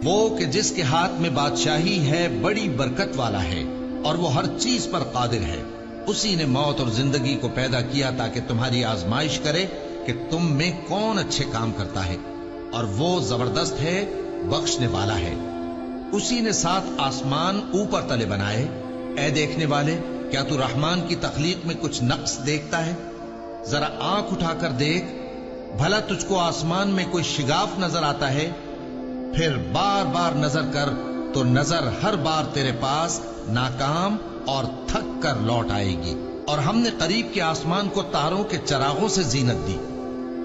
وہ کہ جس کے ہاتھ میں بادشاہی ہے بڑی برکت والا ہے اور وہ ہر چیز پر قادر ہے. اسی نے موت اور زندگی کو پیدا کیا تاکہ تمہاری آزمائش کرے کہ تم میں کون اچھے کام کرتا ہے، اور وہ زبردست ہے، بخشنے والا ہے. اسی نے 7 آسمان اوپر تلے بنائے. اے دیکھنے والے، کیا تو رحمان کی تخلیق میں کچھ نقص دیکھتا ہے؟ ذرا آنکھ اٹھا کر دیکھ، بھلا تجھ کو آسمان میں کوئی شگاف نظر آتا ہے؟ پھر بار بار نظر کر تو نظر ہر بار تیرے پاس ناکام اور تھک کر لوٹ آئے گی. اور ہم نے قریب کے آسمان کو تاروں کے چراغوں سے زینت دی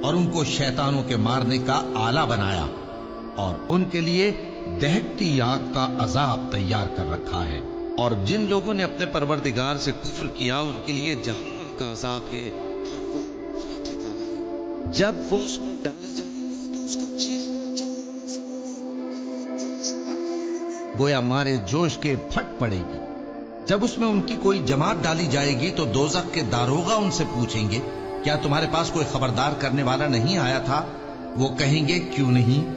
اور ان کو شیطانوں کے مارنے کا آلہ بنایا، اور ان کے لیے دہکتی آگ کا عذاب تیار کر رکھا ہے. اور جن لوگوں نے اپنے پروردگار سے کفر کیا ان کے لیے جہنم کا عذاب ہے. جب وہ اس میں ڈال جائے تو اس کا گویا مارے جوش کے پھٹ پڑے گی. جب اس میں ان کی کوئی جماعت ڈالی جائے گی تو دوزخ کے داروغہ ان سے پوچھیں گے، کیا تمہارے پاس کوئی خبردار کرنے والا نہیں آیا تھا؟ وہ کہیں گے، کیوں نہیں،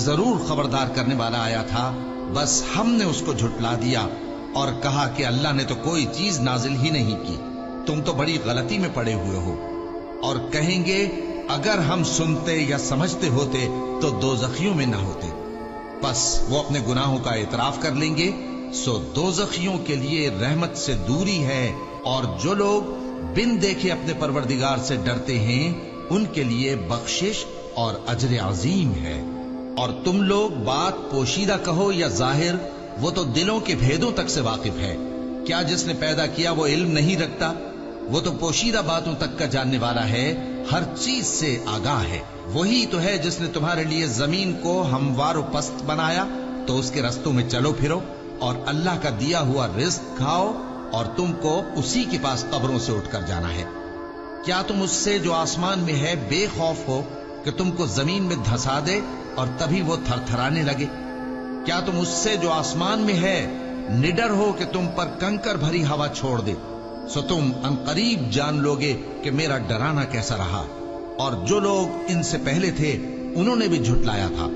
ضرور خبردار کرنے والا آیا تھا، بس ہم نے اس کو جھٹلا دیا اور کہا کہ اللہ نے تو کوئی چیز نازل ہی نہیں کی، تم تو بڑی غلطی میں پڑے ہوئے ہو. اور کہیں گے، اگر ہم سنتے یا سمجھتے ہوتے تو دوزخیوں میں نہ ہوتے. بس وہ اپنے گناہوں کا اعتراف کر لیں گے، سو دوزخیوں کے لیے رحمت سے دوری ہے، اور جو لوگ بن دیکھے اپنے پروردگار سے ڈرتے ہیں ان کے لیے بخشش اور اجر عظیم ہے. اور تم لوگ بات پوشیدہ کہو یا ظاہر، وہ تو دلوں کے بھیدوں تک سے واقف ہے. کیا جس نے پیدا کیا وہ علم نہیں رکھتا؟ وہ تو پوشیدہ باتوں تک کا جاننے والا ہے، ہر چیز سے آگاہ ہے. وہی تو ہے جس نے تمہارے لیے زمین کو ہموار و پست بنایا، تو اس کے رستوں میں چلو پھرو اور اللہ کا دیا ہوا رزق کھاؤ، اور تم کو اسی کے پاس قبروں سے اٹھ کر جانا ہے. کیا تم اس سے جو آسمان میں ہے بے خوف ہو کہ تم کو زمین میں دھسا دے اور تبھی وہ تھر تھرانے لگے؟ کیا تم اس سے جو آسمان میں ہے نڈر ہو کہ تم پر کنکر بھری ہوا چھوڑ دے؟ سو تم عنقریب جان لوگے کہ میرا ڈرانا کیسا رہا. اور جو لوگ ان سے پہلے تھے انہوں نے بھی جھٹلایا تھا،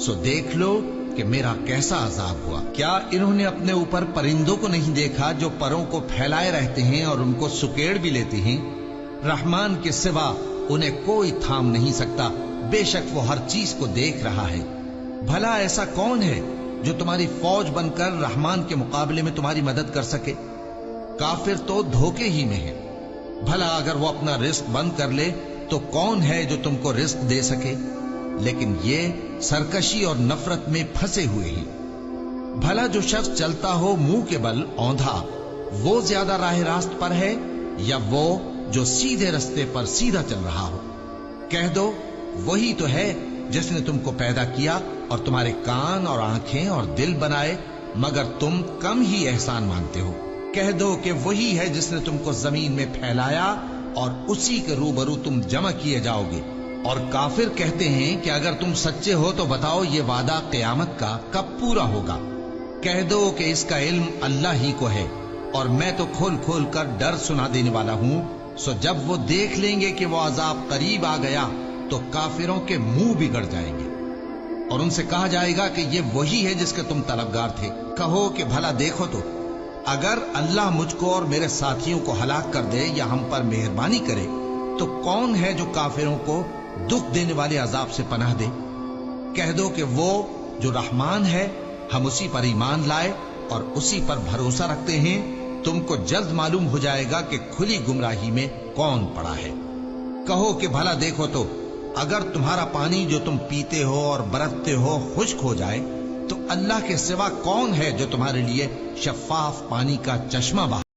سو دیکھ لو کہ میرا کیسا عذاب ہوا. کیا انہوں نے اپنے اوپر پرندوں کو نہیں دیکھا جو پروں کو پھیلائے رہتے ہیں اور ان کو سکیڑ بھی لیتے ہیں؟ رحمان کے سوا انہیں کوئی تھام نہیں سکتا، بے شک وہ ہر چیز کو دیکھ رہا ہے. بھلا ایسا کون ہے جو تمہاری فوج بن کر رحمان کے مقابلے میں تمہاری مدد کر سکے؟ کافر تو دھوکے ہی میں ہے. بھلا اگر وہ اپنا رزق بند کر لے تو کون ہے جو تم کو رزق دے سکے؟ لیکن یہ سرکشی اور نفرت میں پھنسے ہوئے ہی. بھلا جو شخص چلتا ہو منہ کے بل اوندھا، وہ زیادہ راہ راست پر ہے یا وہ جو سیدھے رستے پر سیدھا چل رہا ہو؟ کہہ دو، وہی تو ہے جس نے تم کو پیدا کیا اور تمہارے کان اور آنکھیں اور دل بنائے، مگر تم کم ہی احسان مانتے ہو. کہہ دو کہ وہی ہے جس نے تم کو زمین میں پھیلایا اور اسی کے روبرو تم جمع کیے جاؤ گے. اور کافر کہتے ہیں کہ اگر تم سچے ہو تو بتاؤ یہ وعدہ قیامت کا کب پورا ہوگا؟ کہہ دو کہ اس کا علم اللہ ہی کو ہے، اور میں تو کھول کھول کر ڈر سنا دینے والا ہوں. سو جب وہ دیکھ لیں گے کہ وہ عذاب قریب آ گیا تو کافروں کے منہ بگڑ جائیں گے، اور ان سے کہا جائے گا کہ یہ وہی ہے جس کے تم طلبگار تھے. کہو کہ بھلا دیکھو تو، اگر اللہ مجھ کو اور میرے ساتھیوں کو ہلاک کر دے یا ہم پر مہربانی کرے تو کون ہے جو کافروں کو دکھ دینے والے عذاب سے پناہ دے؟ کہہ دو کہ وہ جو رحمان ہے، ہم اسی پر ایمان لائے اور اسی پر بھروسہ رکھتے ہیں. تم کو جلد معلوم ہو جائے گا کہ کھلی گمراہی میں کون پڑا ہے. کہو کہ بھلا دیکھو تو، اگر تمہارا پانی جو تم پیتے ہو اور برتتے ہو خشک ہو جائے تو اللہ کے سوا کون ہے جو تمہارے لیے شفاف پانی کا چشمہ بہائے؟